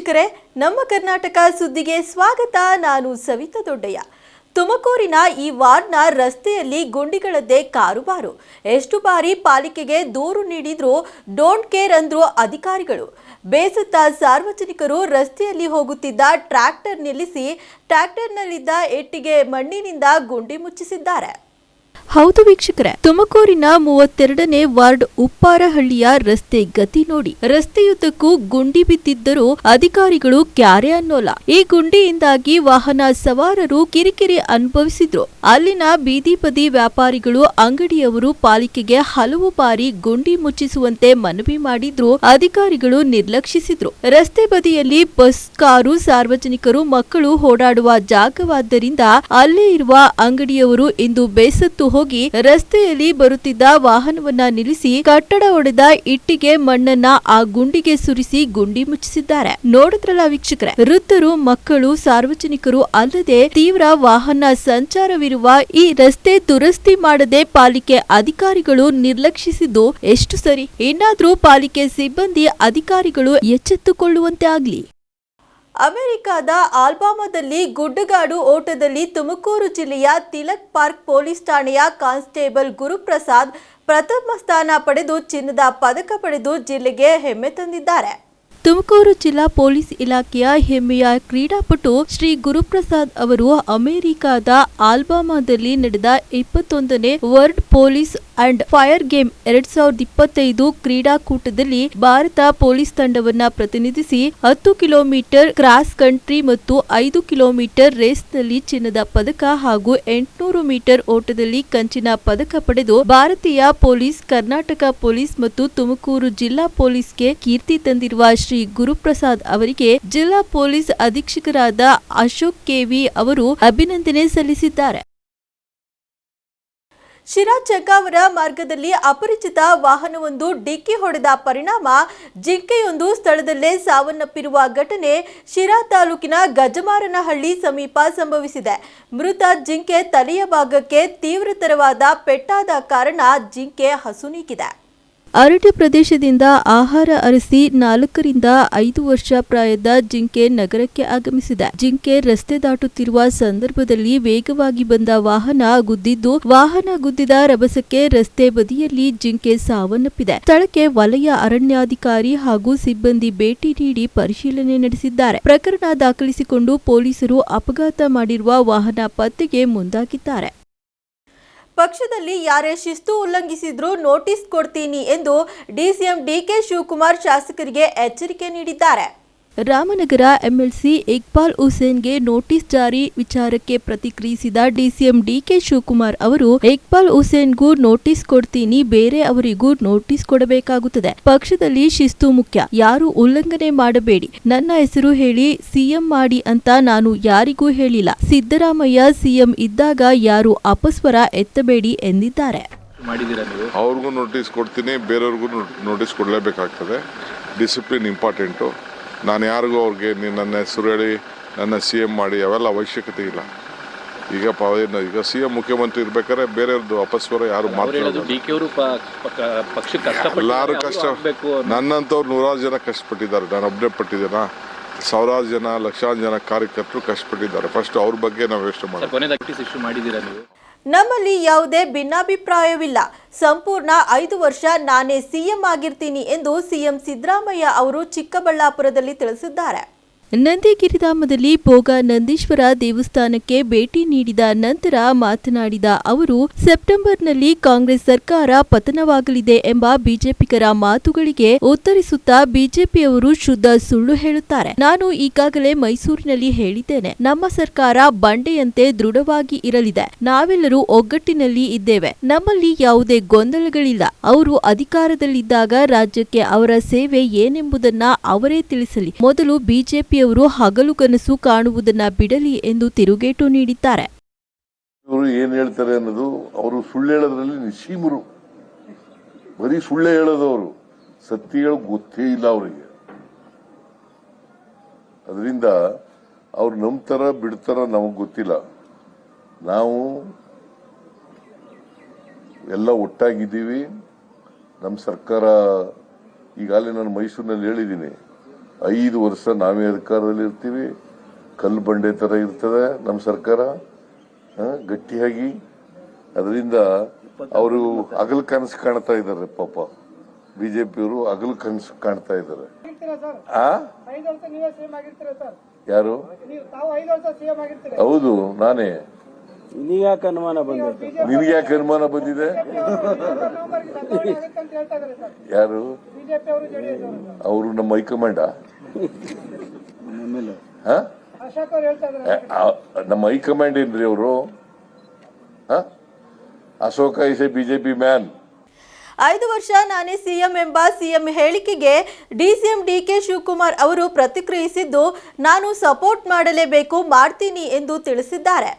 ವೀಕ್ಷಕರೇ, ನಮ್ಮ ಕರ್ನಾಟಕ ಸುದ್ದಿಗೆ ಸ್ವಾಗತ. ನಾನು ಸವಿತಾ ದೊಡ್ಡಯ್ಯ. ತುಮಕೂರಿನ ಈ ವಾರ್ಡ್ನ ರಸ್ತೆಯಲ್ಲಿ ಗುಂಡಿಗಳದ್ದೇ ಕಾರುಬಾರು. ಎಷ್ಟು ಬಾರಿ ಪಾಲಿಕೆಗೆ ದೂರು ನೀಡಿದ್ರೂ ಡೋಂಟ್ ಕೇರ್ ಅಂದ್ರು ಅಧಿಕಾರಿಗಳು. ಬೇಸತ್ತ ಸಾರ್ವಜನಿಕರು ರಸ್ತೆಯಲ್ಲಿ ಹೋಗುತ್ತಿದ್ದ ಟ್ರ್ಯಾಕ್ಟರ್ ನಿಲ್ಲಿಸಿ ಟ್ರ್ಯಾಕ್ಟರ್ನಲ್ಲಿದ್ದ ಇಟ್ಟಿಗೆ ಮಣ್ಣಿನಿಂದ ಗುಂಡಿ ಮುಚ್ಚಿಸಿದ್ದಾರೆ. ಹೌದು ವೀಕ್ಷಕರೇ, ತುಮಕೂರಿನ 32ನೇ ವಾರ್ಡ್ ಉಪ್ಪಾರಹಳ್ಳಿಯ ರಸ್ತೆ ಗತಿ ನೋಡಿ. ರಸ್ತೆಯುದ್ದಕ್ಕೂ ಗುಂಡಿ ಬಿದ್ದಿದ್ದರೂ ಅಧಿಕಾರಿಗಳು ಕ್ಯಾರೆ ಅನ್ನೋಲ್ಲ. ಈ ಗುಂಡಿಯಿಂದಾಗಿ ವಾಹನ ಸವಾರರು ಕಿರಿಕಿರಿ ಅನುಭವಿಸಿದ್ರು. ಅಲ್ಲಿನ ಬೀದಿ ಬದಿ ವ್ಯಾಪಾರಿಗಳು, ಅಂಗಡಿಯವರು ಪಾಲಿಕೆಗೆ ಹಲವು ಬಾರಿ ಗುಂಡಿ ಮುಚ್ಚಿಸುವಂತೆ ಮನವಿ ಮಾಡಿದ್ರು. ಅಧಿಕಾರಿಗಳು ನಿರ್ಲಕ್ಷಿಸಿದ್ರು. ರಸ್ತೆ ಬದಿಯಲ್ಲಿ ಬಸ್, ಕಾರು, ಸಾರ್ವಜನಿಕರು, ಮಕ್ಕಳು ಓಡಾಡುವ ಜಾಗವಾದ್ದರಿಂದ ಅಲ್ಲೇ ಇರುವ ಅಂಗಡಿಯವರು ಇಂದು ಬೇಸತ್ತು ಹೋಗಿ ರಸ್ತೆಯಲ್ಲಿ ಬರುತ್ತಿದ್ದ ವಾಹನವನ್ನ ನಿಲ್ಲಿಸಿ ಕಟ್ಟಡ ಹೊಡೆದ ಇಟ್ಟಿಗೆ ಮಣ್ಣನ್ನ ಆ ಗುಂಡಿಗೆ ಸುರಿಸಿ ಗುಂಡಿ ಮುಚ್ಚಿಸಿದ್ದಾರೆ. ನೋಡಿದ್ರಲ್ಲ ವೀಕ್ಷಕರೇ, ವೃದ್ಧರು, ಮಕ್ಕಳು, ಸಾರ್ವಜನಿಕರು ಅಲ್ಲದೆ ತೀವ್ರ ವಾಹನ ಸಂಚಾರವಿರುವ ಈ ರಸ್ತೆ ದುರಸ್ತಿ ಮಾಡದೆ ಪಾಲಿಕೆ ಅಧಿಕಾರಿಗಳು ನಿರ್ಲಕ್ಷಿಸಿದ್ದು ಎಷ್ಟು ಸರಿ? ಇನ್ನಾದ್ರೂ ಪಾಲಿಕೆ ಸಿಬ್ಬಂದಿ, ಅಧಿಕಾರಿಗಳು ಎಚ್ಚೆತ್ತುಕೊಳ್ಳುವಂತೆ ಆಗ್ಲಿ. ಅಮೆರಿಕದ ಆಲ್ಬಾಮಾದಲ್ಲಿ ಗುಡ್ಡಗಾಡು ಓಟದಲ್ಲಿ ತುಮಕೂರು ಜಿಲ್ಲೆಯ ತಿಲಕ್ ಪಾರ್ಕ್ ಪೊಲೀಸ್ ಠಾಣೆಯ ಕಾನ್ಸ್ಟೇಬಲ್ ಗುರುಪ್ರಸಾದ್ ಪ್ರಥಮ ಸ್ಥಾನ ಪಡೆದು ಚಿನ್ನದ ಪದಕ ಪಡೆದು ಜಿಲ್ಲೆಗೆ ಹೆಮ್ಮೆ ತಂದಿದ್ದಾರೆ. ತುಮಕೂರು ಜಿಲ್ಲಾ ಪೊಲೀಸ್ ಇಲಾಖೆಯ ಹೆಮ್ಮೆಯ ಕ್ರೀಡಾಪಟು ಶ್ರೀ ಗುರುಪ್ರಸಾದ್ ಅವರು ಅಮೆರಿಕದ ಆಲ್ಬಾಮಾದಲ್ಲಿ ನಡೆದ 21ನೇ world police and fire game 2025 ಕ್ರೀಡಾಕೂಟದಲ್ಲಿ ಭಾರತ ಪೊಲೀಸ್ ತಂಡವನ್ನ ಪ್ರತಿನಿಧಿಸಿ 10 ಕಿಲೋಮೀಟರ್ ಕ್ರಾಸ್ ಕಂಟ್ರಿ ಮತ್ತು 5 ಕಿಲೋಮೀಟರ್ ರೇಸ್ನಲ್ಲಿ ಚಿನ್ನದ ಪದಕ ಹಾಗೂ 800 ಮೀಟರ್ ಓಟದಲ್ಲಿ ಕಂಚಿನ ಪದಕ ಪಡೆದು ಭಾರತೀಯ ಪೊಲೀಸ್, ಕರ್ನಾಟಕ ಪೊಲೀಸ್ ಮತ್ತು ತುಮಕೂರು ಜಿಲ್ಲಾ ಪೊಲೀಸ್ಗೆ ಕೀರ್ತಿ ತಂದಿರುವ ಶ್ರೀ ಗುರುಪ್ರಸಾದ್ ಅವರಿಗೆ ಜಿಲ್ಲಾ ಪೊಲೀಸ್ ಅಧೀಕ್ಷಕರಾದ ಅಶೋಕ್ ಕೆವಿ ಅವರು ಅಭಿನಂದನೆ ಸಲ್ಲಿಸಿದ್ದಾರೆ. ಶಿರಾ ಚಕ್ಕಾವರ ಮಾರ್ಗದಲ್ಲಿ ಅಪರಿಚಿತ ವಾಹನವೊಂದು ಡಿಕ್ಕಿ ಹೊಡೆದ ಪರಿಣಾಮ ಜಿಂಕೆಯೊಂದು ಸ್ಥಳದಲ್ಲೇ ಸಾವನ್ನಪ್ಪಿರುವ ಘಟನೆ ಶಿರಾ ತಾಲೂಕಿನ ಗಜಮಾರನಹಳ್ಳಿ ಸಮೀಪ ಸಂಭವಿಸಿದೆ. ಮೃತ ಜಿಂಕೆ ತಲೆಯ ಭಾಗಕ್ಕೆ ತೀವ್ರತರವಾದ ಪೆಟ್ಟಾದ ಕಾರಣ ಜಿಂಕೆ ಹಸುನೀಗಿದೆ. ಅರಣ್ಯ ಪ್ರದೇಶದಿಂದ ಆಹಾರ ಅರಸಿ 4 ರಿಂದ 5 ವರ್ಷ ಪ್ರಾಯದ ಜಿಂಕೆ ನಗರಕ್ಕೆ ಆಗಮಿಸಿದೆ. ಜಿಂಕೆ ರಸ್ತೆ ದಾಟುತ್ತಿರುವ ಸಂದರ್ಭದಲ್ಲಿ ವೇಗವಾಗಿ ಬಂದ ವಾಹನ ಗುದ್ದಿದ್ದು, ವಾಹನ ಗುದ್ದಿದ ರಭಸಕ್ಕೆ ರಸ್ತೆ ಬದಿಯಲ್ಲಿ ಜಿಂಕೆ ಸಾವನ್ನಪ್ಪಿದೆ. ಸ್ಥಳಕ್ಕೆ ವಲಯ ಅರಣ್ಯಾಧಿಕಾರಿ ಹಾಗೂ ಸಿಬ್ಬಂದಿ ಭೇಟಿ ನೀಡಿ ಪರಿಶೀಲನೆ ನಡೆಸಿದ್ದಾರೆ. ಪ್ರಕರಣ ದಾಖಲಿಸಿಕೊಂಡು ಪೊಲೀಸರು ಅಪಘಾತ ಮಾಡಿರುವ ವಾಹನ ಪತ್ತೆಗೆ ಮುಂದಾಗಿದ್ದಾರೆ. ಪಕ್ಷದಲ್ಲಿ ಯಾರೇ ಶಿಸ್ತು ಉಲ್ಲಂಘಿಸಿದ್ರೂ ನೋಟಿಸ್ ಕೊಡ್ತೀನಿ ಎಂದು ಡಿಸಿಎಂ ಡಿಕೆ ಶಿವಕುಮಾರ್ ಶಾಸಕರಿಗೆ ಎಚ್ಚರಿಕೆ ನೀಡಿದ್ದಾರೆ. ರಾಮನಗರ ಎಂಎಲ್ಸಿ ಇಕ್ಬಾಲ್ ಹುಸೇನ್ಗೆ ನೋಟಿಸ್ ಜಾರಿ ವಿಚಾರಕ್ಕೆ ಪ್ರತಿಕ್ರಿಯಿಸಿದ ಡಿಸಿಎಂ ಡಿಕೆ ಶಿವಕುಮಾರ್ ಅವರು, ಇಕ್ಬಾಲ್ ಹುಸೇನ್ಗೂ ನೋಟಿಸ್ ಕೊಡ್ತೀನಿ, ಬೇರೆ ಅವರಿಗೂ ನೋಟಿಸ್ ಕೊಡಬೇಕಾಗುತ್ತದೆ. ಪಕ್ಷದಲ್ಲಿ ಶಿಸ್ತು ಮುಖ್ಯ, ಯಾರು ಉಲ್ಲಂಘನೆ ಮಾಡಬೇಡಿ. ನನ್ನ ಹೆಸರು ಹೇಳಿ ಸಿಎಂ ಮಾಡಿ ಅಂತ ನಾನು ಯಾರಿಗೂ ಹೇಳಿಲ್ಲ. ಸಿದ್ದರಾಮಯ್ಯ ಸಿಎಂ ಇದ್ದಾಗ ಯಾರು ಅಪಸ್ವರ ಎತ್ತಬೇಡಿ ಎಂದಿದ್ದಾರೆ. ಅವ್ರಿಗೂ ನೋಟಿಸ್ ಕೊಡ್ತೀನಿ, ಬೇರೆಯವ್ರಿಗೂ ನೋಟಿಸ್ ಕೊಡಲೇಬೇಕಾಗ್ತದೆ. Discipline important. ನಾನು ಯಾರಿಗೂ ಅವ್ರಿಗೆ ನನ್ನ ಹೆಸರು ಹೇಳಿ ನನ್ನ CM ಮಾಡಿ ಅವೆಲ್ಲ ಅವಶ್ಯಕತೆ ಇಲ್ಲ. ಈಗ CM ಮುಖ್ಯಮಂತ್ರಿ ಇರ್ಬೇಕಾದ್ರೆ ಬೇರೆಯವ್ರದ್ದು ಅಪಸ್ವರ ಯಾರು ಮಾತಾಡೋದು. ಎಲ್ಲರೂ ಕಷ್ಟ, ನನ್ನಂಥವ್ರು 100 ಜನ ಕಷ್ಟಪಟ್ಟಿದ್ದಾರೆ, ನಾನು ಒಬ್ಬನೇ ಪಟ್ಟಿದ್ದೇನಾ? 1000 ಜನ, ಲಕ್ಷಾಂತರ ಜನ ಕಾರ್ಯಕರ್ತರು ಕಷ್ಟಪಟ್ಟಿದ್ದಾರೆ. ಫಸ್ಟ್ ಅವ್ರ ಬಗ್ಗೆ ನಾವು ಯೋಚನೆ ಮಾಡಿ. ನಮ್ಮಲ್ಲಿ ಯಾವುದೇ ಭಿನ್ನಾಭಿಪ್ರಾಯವಿಲ್ಲ. ಸಂಪೂರ್ಣ 5 ವರ್ಷ ನಾನೇ ಸಿಎಂ ಆಗಿರ್ತೀನಿ ಎಂದು ಸಿಎಂ ಸಿದ್ದರಾಮಯ್ಯ ಅವರು ಚಿಕ್ಕಬಳ್ಳಾಪುರದಲ್ಲಿ ತಿಳಿಸಿದ್ದಾರೆ. ನಂದಿಗಿರಿಧಾಮದಲ್ಲಿ ಭೋಗ ನಂದೀಶ್ವರ ದೇವಸ್ಥಾನಕ್ಕೆ ಭೇಟಿ ನೀಡಿದ ನಂತರ ಮಾತನಾಡಿದ ಅವರು, ಸೆಪ್ಟೆಂಬರ್ನಲ್ಲಿ ಕಾಂಗ್ರೆಸ್ ಸರ್ಕಾರ ಪತನವಾಗಲಿದೆ ಎಂಬ ಬಿಜೆಪಿಗರ ಮಾತುಗಳಿಗೆ ಉತ್ತರಿಸುತ್ತಾ ಬಿಜೆಪಿಯವರು ಶುದ್ಧ ಸುಳ್ಳು ಹೇಳುತ್ತಾರೆ. ನಾನು ಈಗಾಗಲೇ ಮೈಸೂರಿನಲ್ಲಿ ಹೇಳಿದ್ದೇನೆ, ನಮ್ಮ ಸರ್ಕಾರ ಬಂಡೆಯಂತೆ ದೃಢವಾಗಿ ಇರಲಿದೆ. ನಾವೆಲ್ಲರೂ ಒಗ್ಗಟ್ಟಿನಲ್ಲಿ ಇದ್ದೇವೆ. ನಮ್ಮಲ್ಲಿ ಯಾವುದೇ ಗೊಂದಲಗಳಿಲ್ಲ. ಅವರು ಅಧಿಕಾರದಲ್ಲಿದ್ದಾಗ ರಾಜ್ಯಕ್ಕೆ ಅವರ ಸೇವೆ ಏನೆಂಬುದನ್ನ ಅವರೇ ತಿಳಿಸಲಿ. ಮೊದಲು ಬಿಜೆಪಿ ಅವರು ಹಗಲುಗನಸು ಕಾಣುವುದನ್ನ ಬಿಡಲಿ ಎಂದು ತಿರುಗೇಟು ನೀಡಿದ್ದಾರೆ. ಇವರು ಏನ್ ಹೇಳ್ತಾರೆ ಅನ್ನೋದು, ಅವರು ಸುಳ್ಳು ಹೇಳೋದ್ರಲ್ಲಿ ನಿಶೀಮರು. ಬರೀ ಸುಳ್ಳೆ ಹೇಳೋದವರು, ಸತ್ಯ ಹೇಳೋದು ಗೊತ್ತೇ ಇಲ್ಲ ಅವರಿಗೆ. ಅದರಿಂದ ಅವ್ರು ನಂಬ್ತಾರ ಬಿಡ್ತಾರ ನಮಗ್ ಗೊತ್ತಿಲ್ಲ. ನಾವು ಎಲ್ಲ ಒಟ್ಟಾಗಿದ್ದೀವಿ. ನಮ್ಮ ಸರ್ಕಾರ ಈಗಾಗಲೇ ನಾನು ಮೈಸೂರಿನಲ್ಲಿ ಹೇಳಿದ್ದೀನಿ, 5 ವರ್ಷ ನಾವೇ ಅಧಿಕಾರದಲ್ಲಿ ಇರ್ತೀವಿ. ಕಲ್ಲು ಬಂಡೆ ತರ ಇರ್ತದೆ ನಮ್ಮ ಸರ್ಕಾರ ಗಟ್ಟಿಯಾಗಿ. ಅದರಿಂದ ಅವರು ಹಗಲು ಕನಸು ಕಾಣ್ತಾ ಇದ್ದಾರೆ. ಪಾಪ ಬಿಜೆಪಿಯವರು ಹಗಲು ಕನಸು ಕಾಣ್ತಾ ಇದ್ದಾರೆ. ಯಾರು? ಹೌದು, ನಾನೇ. ನಿನಗೆ ಯಾಕೆ ಅನುಮಾನ ಬಂದಿದೆ? ಯಾರು? ಅವರು ನಮ್ಮ ಹೈಕಮಾಂಡ. ನಮ್ಮ ಹೈಕಮಾಂಡ್ ಏನ್ರಿ ಅವರು? Ashoka is A BJP man. 5 ವರ್ಷ ನಾನೇ ಸಿಎಂ ಎಂಬ ಸಿಎಂ ಹೇಳಿಕೆಗೆ ಡಿಸಿಎಂ ಡಿಕೆ ಶಿವಕುಮಾರ್ ಅವರು ಪ್ರತಿಕ್ರಿಯಿಸಿದ್ದು, ನಾನು ಸಪೋರ್ಟ್ ಮಾಡಲೇಬೇಕು, ಮಾಡ್ತೀನಿ ಎಂದು ತಿಳಿಸಿದ್ದಾರೆ.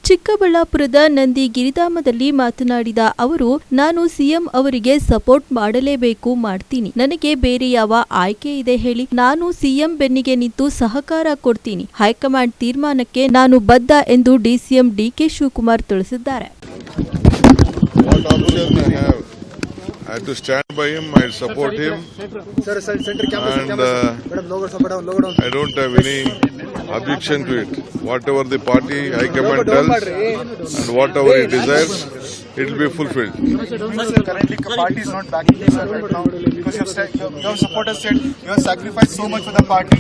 ಚಿಕ್ಕಬಳ್ಳಾಪುರದ ನಂದಿ ಗಿರಿಧಾಮದಲ್ಲಿ ಮಾತನಾಡಿದ ಅವರು, ನಾನು ಸಿಎಂ ಅವರಿಗೆ ಸಪೋರ್ಟ್ ಮಾಡಲೇಬೇಕು, ಮಾಡ್ತೀನಿ. ನನಗೆ ಬೇರೆ ಯಾವ ಆಯ್ಕೆ ಇದೆ ಹೇಳಿ? ನಾನು ಸಿಎಂ ಬೆನ್ನಿಗೆ ನಿಂತು ಸಹಕಾರ ಕೊಡ್ತೀನಿ. ಹೈಕಮಾಂಡ್ ತೀರ್ಮಾನಕ್ಕೆ ನಾನು ಬದ್ಧ ಎಂದು ಡಿಸಿಎಂ ಡಿಕೆ ಶಿವಕುಮಾರ್ ತಿಳಿಸಿದ್ದಾರೆ. I have to stand by him, I support him, and I don't have any objection to it. Whatever the party high command tells and whatever he desires, it will be fulfilled. Currently, the party is not backing you, sir, right now because your supporters said you have sacrificed so much for the party.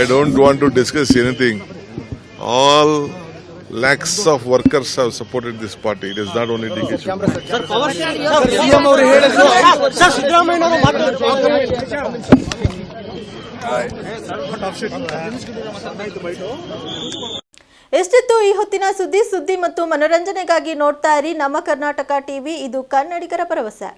I don't want to discuss anything. All lakhs of workers have supported this party. It is not only DK Shivakumar. ಎಷ್ಟಿತ್ತು ಈ ಹೊತ್ತಿನ ಸುದ್ದಿ ಮತ್ತು ಮನೋರಂಜನೆಗಾಗಿ ನೋಡ್ತಾ ಇರಿ ನಮ್ಮ Karnataka TV. ಇದು ಕನ್ನಡಿಗರ ಭರವಸೆ.